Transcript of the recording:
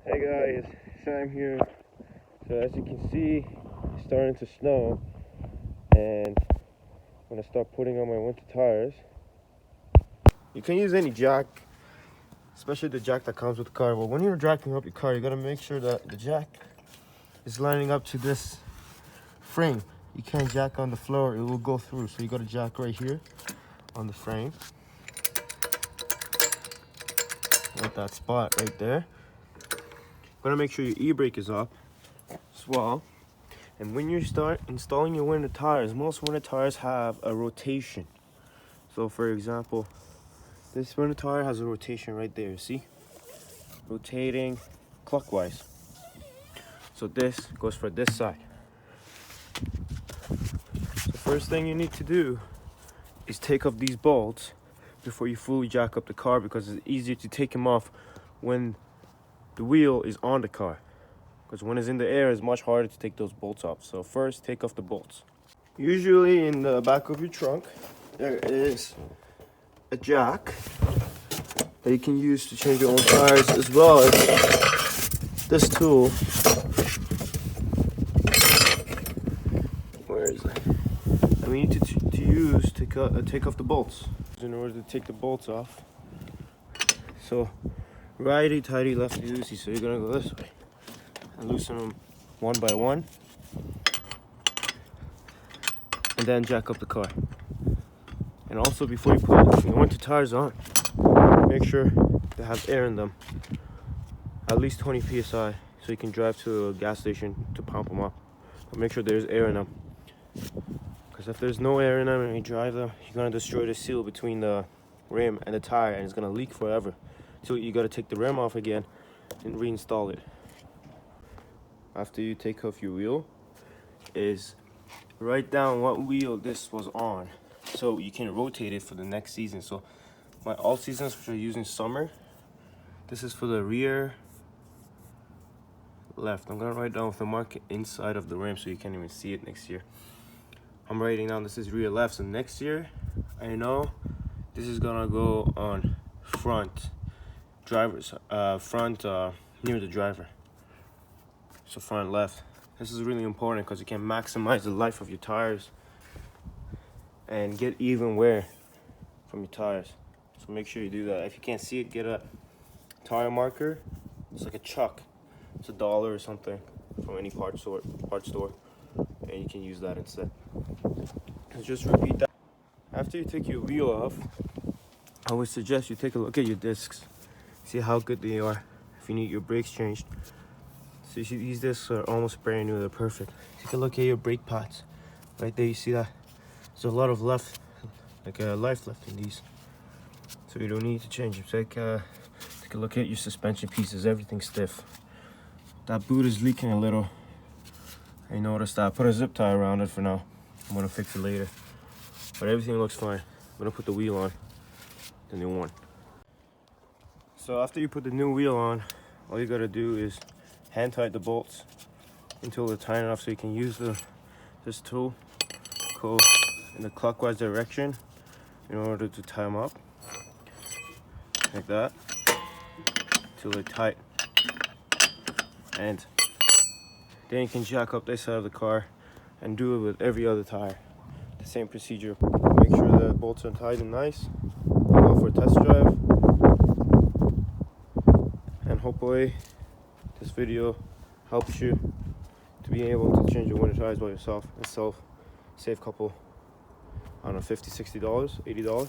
Hey guys, Sam here. So as you can see, it's starting to snow, and I'm gonna start putting on my winter tires. You can use any jack, especially the jack that comes with the car. But when you're jacking up your car, you gotta make sure that the jack is lining up to this frame. You can't jack on the floor, it will go through. So you gotta jack right here on the frame. At that spot right there. Gotta make sure your e-brake is up as well. And when you start installing your winter tires, most winter tires have a rotation. So for example, this winter tire has a rotation right there, see? Rotating clockwise. So this goes for this side. So first thing you need to do is take off these bolts before you fully jack up the car, because it's easier to take them off when the wheel is on the car. Because when it's in the air, it's much harder to take those bolts off. So first, take off the bolts. Usually in the back of your trunk, there is a jack that you can use to change your own tires, as well as this tool. Where is it? And we need to use to take off the bolts. In order to take the bolts off. So righty tighty, lefty loosey. So you're gonna go this way and loosen them one by one, and then jack up the car. And also, before you put your winter tires on, make sure they have air in them, at least 20 psi, so you can drive to a gas station to pump them up. But make sure there's air in them, because if there's no air in them and you drive them, you're gonna destroy the seal between the rim and the tire, and it's gonna leak forever. So you gotta take the rim off again and reinstall it. After you take off your wheel, is write down what wheel this was on, so you can rotate it for the next season. So my all seasons, which are using summer, this is for the rear left. I'm gonna write down with the mark inside of the rim so you can't even see it next year. I'm writing down this is rear left, so next year I know this is gonna go on front driver's near the driver. So front left. This is really important because you can maximize the life of your tires and get even wear from your tires. So make sure you do that. If you can't see it, get a tire marker. It's like a chuck. It's $1 or something from any part store, and you can use that instead. So just repeat that. After you take your wheel off, I would suggest you take a look at your discs. See how good they are. If you need your brakes changed. So these discs are almost brand new, they're perfect. Take a look at your brake pads. Right there, you see that? There's a lot of life left in these. So you don't need to change them. Take a look at your suspension pieces, everything's stiff. That boot is leaking a little. I noticed that. I put a zip tie around it for now. I'm gonna fix it later. But everything looks fine. I'm gonna put the wheel on, the new one. So after you put the new wheel on, all you gotta do is hand tight the bolts until they're tight enough so you can use this tool, go in the clockwise direction in order to tie them up, like that, until they're tight. And then you can jack up this side of the car and do it with every other tire. The same procedure. Make sure the bolts are tight and nice. Go for a test drive. And hopefully this video helps you to be able to change your winter tires by yourself and save a couple, I don't know, $50, $60, $80.